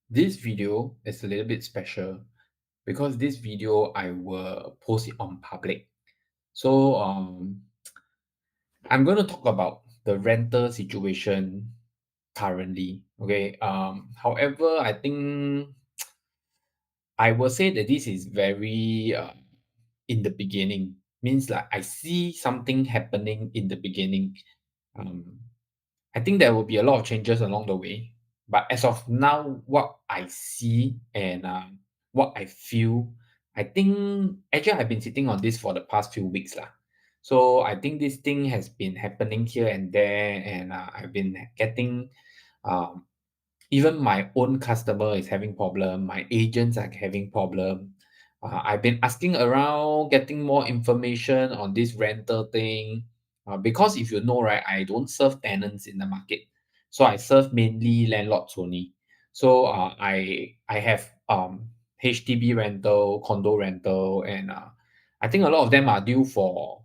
This video is a little bit special because this video I will post it on public. So I'm going to talk about the rental situation currently. Okay. However, I think I will say that this is very in the beginning. Means like I see something happening in the beginning. Um, I think there will be a lot of changes along the way. But as of now, what I see and what I feel, I think actually I've been sitting on this for the past few weeks lah. So I think this thing has been happening here and there, and I've been getting um, even my own customer is having problem, my agents are having problem. I've been asking around, getting more information on this rental thing. Because if you know, right, I don't serve tenants in the market, so I serve mainly landlords only. So I have HDB rental, condo rental, and I think a lot of them are due for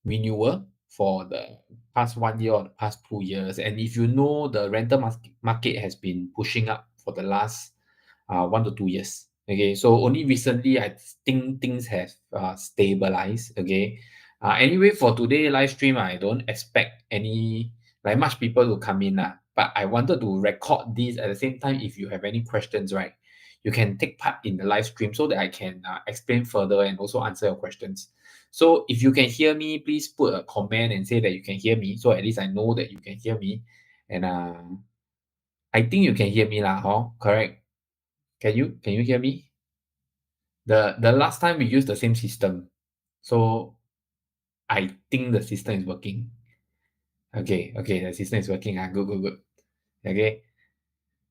renewal for the past 1 year or the past 2 years. And if you know, the rental market has been pushing up for the last 1 to 2 years. Okay, so only recently I think things have stabilized. Okay, anyway, for today live stream, I don't expect any like much people to come in lah. But I wanted to record this at the same time. If you have any questions, right, you can take part in the live stream so that I can explain further and also answer your questions. So if you can hear me, please put a comment and say that you can hear me. So at least I know that you can hear me. And I think you can hear me lah, huh? Correct? Can you hear me? The last time we used the same system. So I think the system is working. Okay, the system is working. Good. Okay.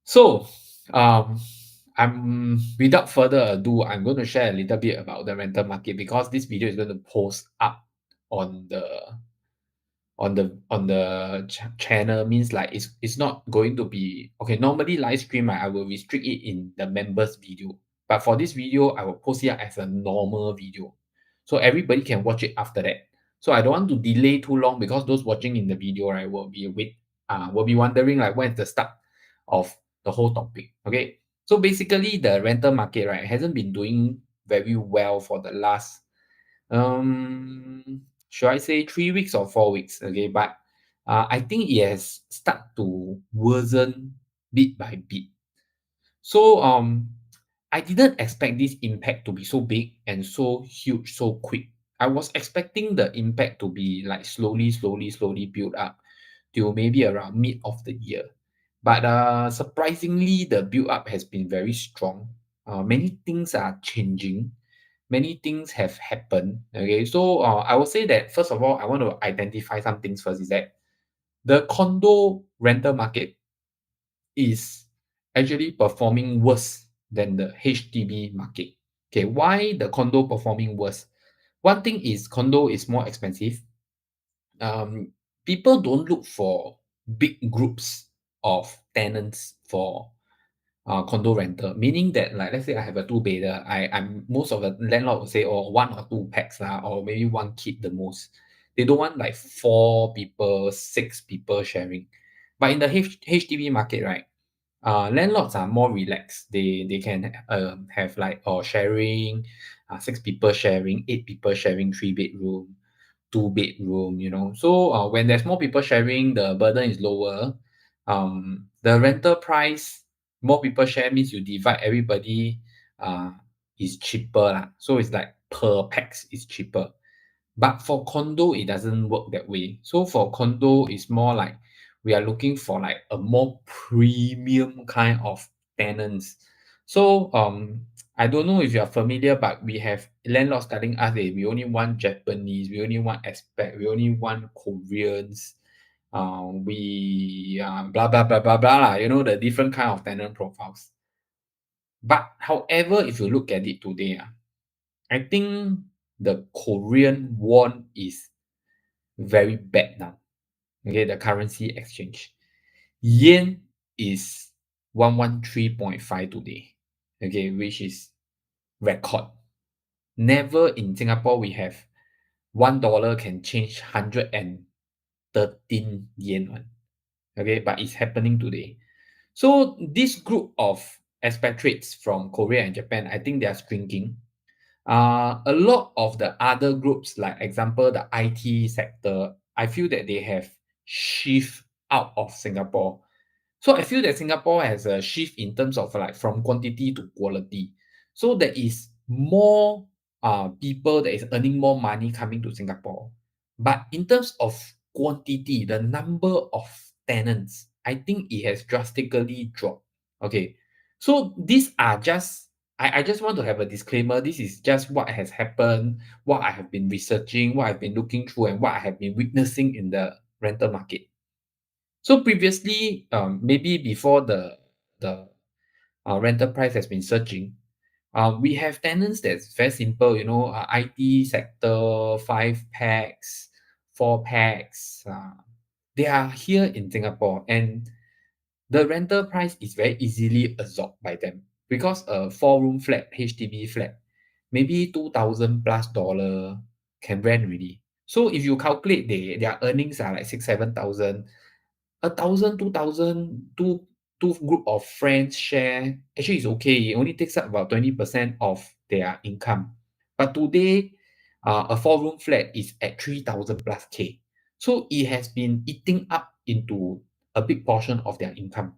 So I'm without further ado, I'm going to share a little bit about the rental market because this video is going to post up on the channel. Means like it's not going to be okay. Normally live stream, I will restrict it in the members video, but for this video I will post it as a normal video so everybody can watch it after that. So I don't want to delay too long because those watching in the video, right, will be wondering like when is the start of the whole topic. Okay, so basically the rental market, right, hasn't been doing very well for the last should I say 3 weeks or 4 weeks? Okay, but I think it has start to worsen bit by bit. So I didn't expect this impact to be so big and so huge so quick. I was expecting the impact to be like slowly build up till maybe around mid of the year. But surprisingly, the build up has been very strong. Many things are changing, many things have happened. Okay, so I will say that first of all, I want to identify some things first. Is that the condo rental market is actually performing worse than the HDB market. Okay, why the condo performing worse? One thing is condo is more expensive. Um, People don't look for big groups of tenants for condo rental, meaning that like let's say I have a two-bedder, I'm most of the landlord will say, oh, one or two packs lah, or maybe one kid the most. They don't want like four people, six people sharing. But in the HDB market, right, landlords are more relaxed. They can have like sharing, six people sharing, eight people sharing, three-bedroom, two-bedroom. So when there's more people sharing, the burden is lower. The rental price, more people share means you divide everybody, uh, is cheaper lah. So it's like per pax is cheaper. But for condo, it doesn't work that way. So for condo, it's more like we are looking for like a more premium kind of tenants. So I don't know if you are familiar, but we have landlords telling us that we only want Japanese, we only want expat, we only want Koreans, we blah blah blah blah blah lah. The different kind of tenant profiles. But however, if you look at it today, I think the Korean won is very bad now. Okay, the currency exchange. Yen is 113.5 today. Okay, which is record. Never in Singapore we have $1 can change 113 yen one. Okay, but it's happening today. So this group of expatriates from Korea and Japan, I think they are shrinking. A lot of the other groups, like example, the IT sector, I feel that they have shift out of Singapore. So I feel that Singapore has a shift in terms of like from quantity to quality. So there is more people that is earning more money coming to Singapore. But in terms of quantity, the number of tenants, I think it has drastically dropped. Okay. So these are just I just want to have a disclaimer. This is just what has happened, what I have been researching, what I've been looking through, and what I have been witnessing in the rental market. So previously, maybe before the rental price has been surging, we have tenants that's very simple, IT sector, five packs, four packs. They are here in Singapore, and the rental price is very easily absorbed by them because a four-room flat, HDB flat, maybe 2,000 plus dollar can rent already. So if you calculate their earnings are like 6,000, 7,000, 1,000, 2,000, two group of friends share, actually it's okay. It only takes up about 20% of their income. But today, a four-room flat is at 3,000 plus K. So it has been eating up into a big portion of their income.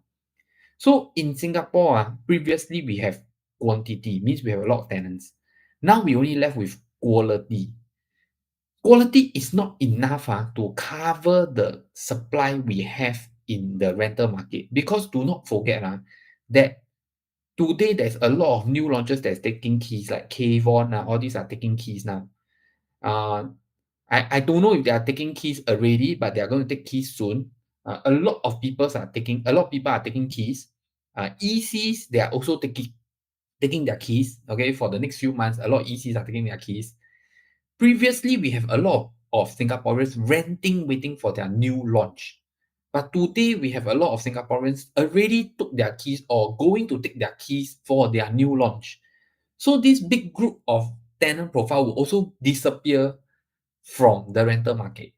So in Singapore, previously we have quantity, means we have a lot of tenants. Now we only left with quality. Quality is not enough to cover the supply we have in the rental market. Because do not forget that today there's a lot of new launches that's taking keys, like Kavon, all these are taking keys now. Uh, I don't know if they are taking keys already, but they are going to take keys soon. A lot of people are taking keys. ECs, they are also taking their keys. Okay, for the next few months, a lot of ECs are taking their keys. Previously, we have a lot of Singaporeans renting, waiting for their new launch. But today, we have a lot of Singaporeans already took their keys or going to take their keys for their new launch. So this big group of tenant profile will also disappear from the rental market.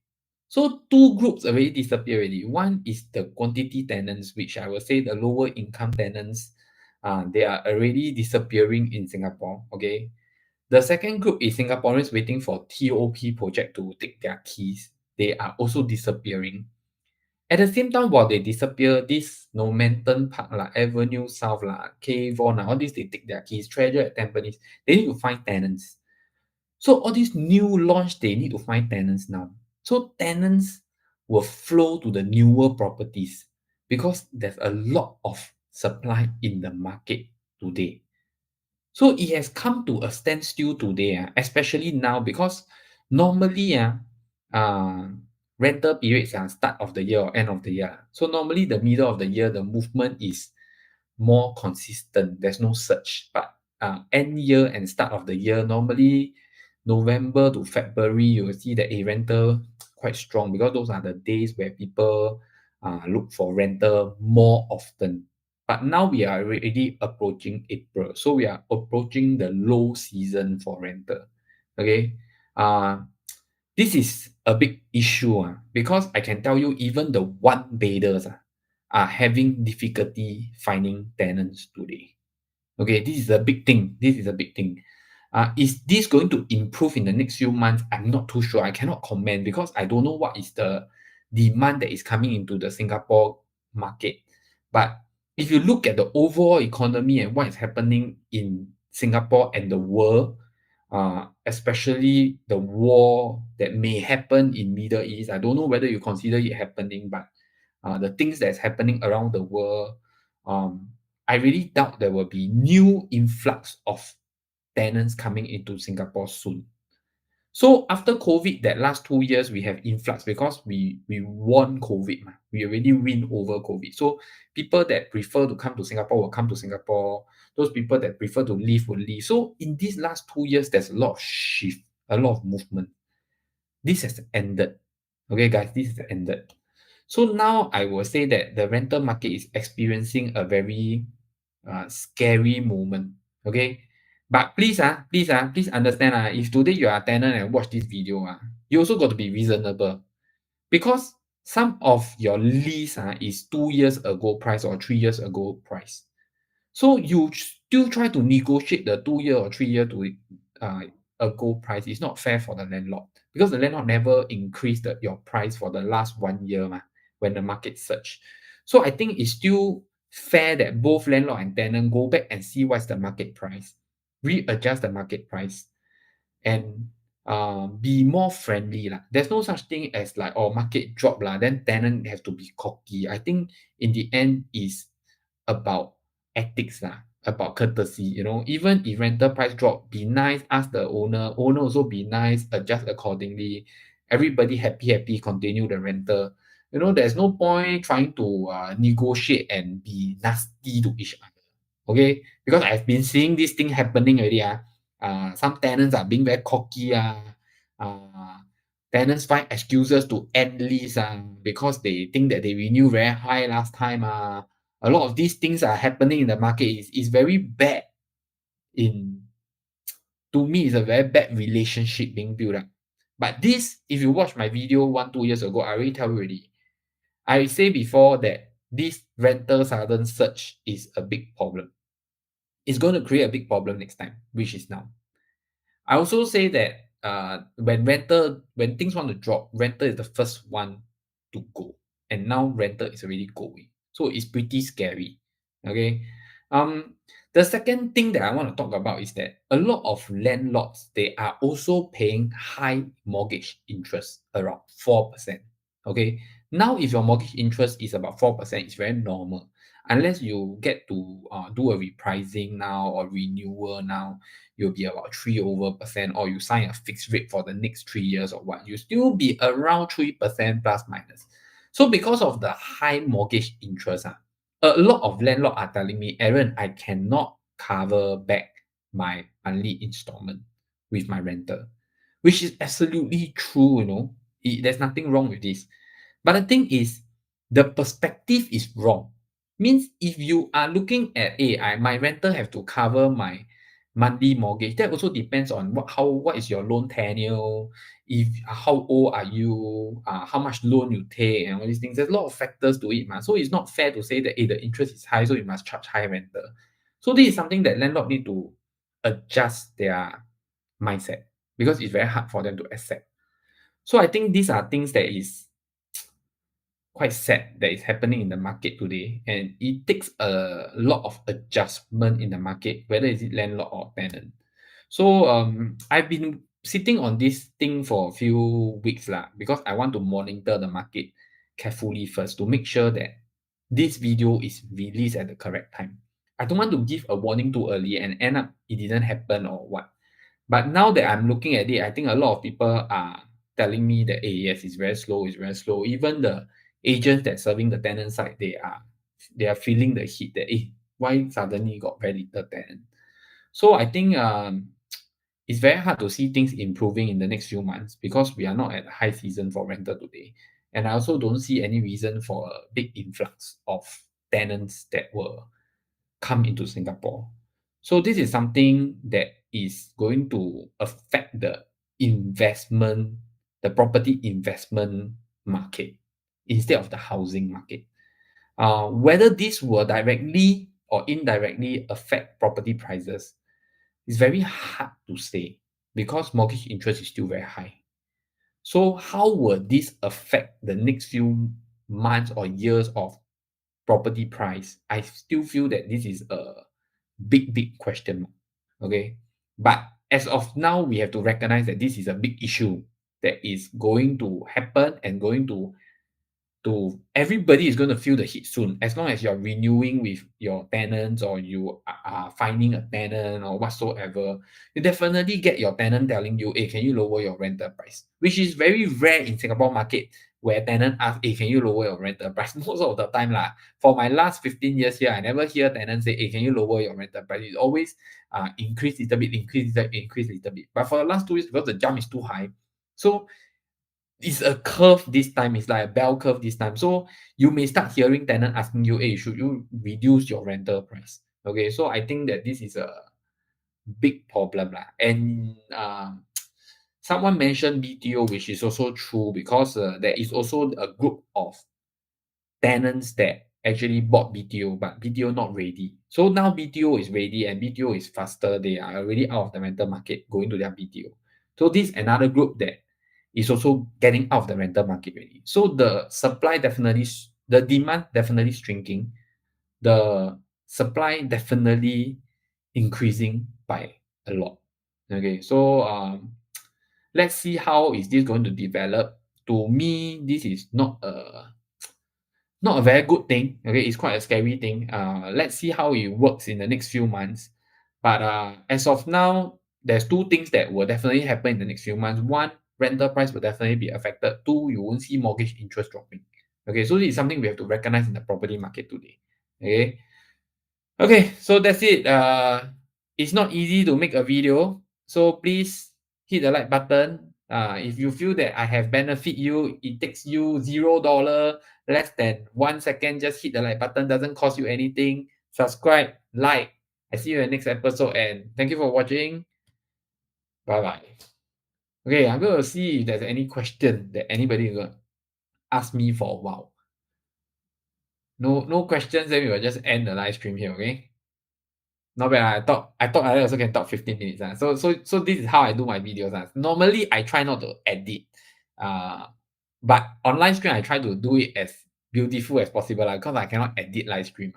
So two groups already disappear already. One is the quantity tenants, which I will say the lower income tenants, they are already disappearing in Singapore. Okay. The second group is Singaporeans waiting for TOP project to take their keys. They are also disappearing. At the same time, while they disappear, this Normanton Park, Avenue South, Kavon, all these, they take their keys. Treasure at Tampines, they need to find tenants. So all these new launch, they need to find tenants now. So tenants will flow to the newer properties because there's a lot of supply in the market today. So it has come to a standstill today, especially now because normally uh, rental periods are start of the year or end of the year. So normally the middle of the year, the movement is more consistent. There's no surge. But end year and start of the year, normally November to February, you will see that a rental quite strong because those are the days where people look for rental more often. But now we are already approaching April, so we are approaching the low season for rental. Okay, uh, this is a big issue because I can tell you even the one beders are having difficulty finding tenants today. Okay, this is a big thing. This is a big thing. Is this going to improve in the next few months? I'm not too sure. I cannot comment because I don't know what is the demand that is coming into the Singapore market. But if you look at the overall economy and what is happening in Singapore and the world, especially the war that may happen in Middle East, I don't know whether you consider it happening, but the things that's happening around the world, um, I really doubt there will be new influx of tenants coming into Singapore soon. So after COVID, that last 2 years, we have influx because we won COVID. We already win over COVID. So people that prefer to come to Singapore will come to Singapore. Those people that prefer to leave will leave. So in these last 2 years, there's a lot of shift, a lot of movement. This has ended. Okay, guys, this has ended. So now I will say that the rental market is experiencing a very scary moment. Okay, but please understand if today you are a tenant and watch this video you also got to be reasonable because some of your lease is 2 years ago price or 3 years ago price. So you still try to negotiate the 2 year or 3 year to uh, ago price. It's not fair for the landlord because the landlord never increased your price for the last 1 year when the market surged. So I think it's still fair that both landlord and tenant go back and see what's the market price, readjust the market price, and be more friendly lah. There's no such thing as like, oh, market drop lah, then tenant have to be cocky. I think in the end is about ethics lah, about courtesy. Even if rental price drop, be nice, ask the owner also be nice, adjust accordingly. Everybody happy, happy, continue the rental. There's no point trying to negotiate and be nasty to each other. Okay, because I've been seeing this thing happening already. Some tenants are being very cocky. Uh, Tenants find excuses to end lease because they think that they renew very high last time. A lot of these things are happening in the market. Is very bad. In To me, it's a very bad relationship being built up. But this, if you watch my video 1-2 years ago, I already tell you already. I say before that this rental sudden surge is a big problem. It's going to create a big problem next time, which is now. I also say that when things want to drop, rental is the first one to go, and now rental is already going, so it's pretty scary. Okay, um, the second thing that I want to talk about is that a lot of landlords, they are also paying high mortgage interest around 4%. Okay, now if your mortgage interest is about 4%, it's very normal. Unless you get to do a repricing now or renewal now, you'll be about 3% or you sign a fixed rate for the next 3 years or what, you still be around 3% plus minus. So because of the high mortgage interest, a lot of landlord are telling me, Aaron, I cannot cover back my monthly installment with my rental, which is absolutely true. There's nothing wrong with this. But the thing is, the perspective is wrong. Means if you are looking at, my rental have to cover my monthly mortgage, that also depends on what is your loan tenure, if how old are you, how much loan you take, and all these things. There's a lot of factors to it, so it's not fair to say that the interest is high, so you must charge high rental. So this is something that landlord need to adjust their mindset because it's very hard for them to accept. So I think these are things that is quite sad that is happening in the market today, and it takes a lot of adjustment in the market, whether is it landlord or tenant. So I've been sitting on this thing for a few weeks lah, because I want to monitor the market carefully first to make sure that this video is released at the correct time. I don't want to give a warning too early and end up it didn't happen or what. But now that I'm looking at it, I think a lot of people are telling me that, yes, it's very slow, it's very slow. Even the agents that serving the tenant side, they are feeling the heat that, why suddenly got very little tenant? So I think it's very hard to see things improving in the next few months because we are not at high season for rental today. And I also don't see any reason for a big influx of tenants that will come into Singapore. So this is something that is going to affect the investment, the property investment market instead of the housing market. Whether this will directly or indirectly affect property prices is very hard to say because mortgage interest is still very high. So how will this affect the next few months or years of property price? I still feel that this is a big question mark. Okay. But as of now, we have to recognize that this is a big issue that is going to happen and going to everybody is going to feel the heat soon. As long as you're renewing with your tenants or you are finding a tenant or whatsoever, you definitely get your tenant telling you, hey, can you lower your rental price? Which is very rare in Singapore market where tenant ask, hey, can you lower your rental price? Most of the time lah. For my last 15 years here, I never hear tenants say, hey, can you lower your rental price? It's always increase little bit, increase little bit. But for the last 2 years, because the jump is too high, so it's a curve this time. It's like a bell curve this time. So you may start hearing tenant asking you, hey, should you reduce your rental price? Okay, so I think that this is a big problem lah. And someone mentioned BTO, which is also true because there is also a group of tenants that actually bought BTO, but BTO not ready. So now BTO is ready and BTO is faster. They are already out of the rental market going to their BTO. So this is another group that is also getting out of the rental market already. So the supply definitely, the demand definitely shrinking, the supply definitely increasing by a lot. Okay, so let's see how is this going to develop. To me, this is not a very good thing. Okay, it's quite a scary thing. Let's see how it works in the next few months. But as of now, there's two things that will definitely happen in the next few months. One, rental price will definitely be affected. Two, you won't see mortgage interest dropping. Okay, so this is something we have to recognize in the property market today. Okay, okay, so that's it. It's not easy to make a video, so please hit the like button. If you feel that I have benefit you, it takes you $0, less than 1 second. Just hit the like button. Doesn't cost you anything. Subscribe, like. I see you in the next episode, and thank you for watching. Bye bye. Okay, I'm gonna see if there's any question that anybody is gonna ask me for a while. No questions, then we will just end the live stream here. Okay. Not bad. I thought I also can talk 15 minutes. So this is how I do my videos. Normally I try not to edit. But on live stream I try to do it as beautiful as possible because I cannot edit live stream.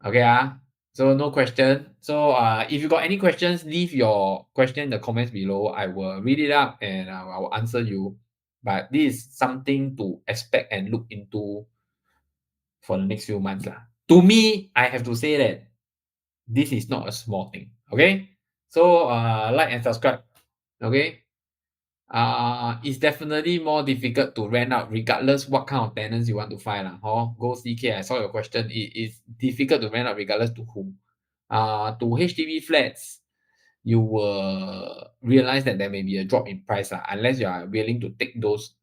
Okay. So no question. So if you got any questions, leave your question in the comments below. I will read it up and I will answer you. But this is something to expect and look into for the next few months. To me, I have to say that this is not a small thing. Okay. So like and subscribe. Okay. It's definitely more difficult to rent out regardless what kind of tenants you want to find. Go CK. I saw your question. It is difficult to rent out regardless to whom. To HDB flats, you will realize that there may be a drop in price unless you are willing to take those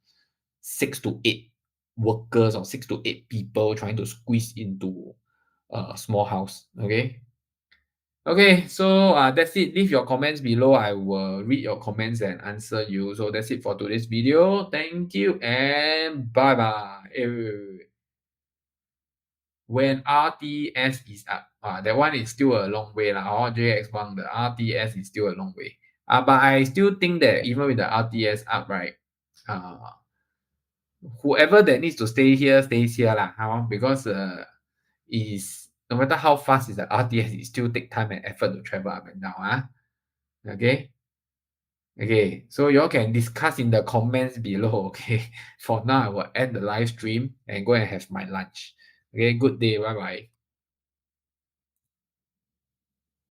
6 to 8 workers or 6 to 8 people trying to squeeze into a small house. Okay. Okay, so that's it. Leave your comments below. I will read your comments and answer you. So that's it for today's video. Thank you and bye bye. When RTS is up, that one is still a long way lah. JX1, the RTS is still a long way. But I still think that even with the RTS up, right, whoever that needs to stay here stays here lah. Because is no matter how fast is the RTS, it still take time and effort to travel up and down. Okay. Okay, so you all can discuss in the comments below. Okay, for now I will end the live stream and go and have my lunch. Okay, good day. Bye bye.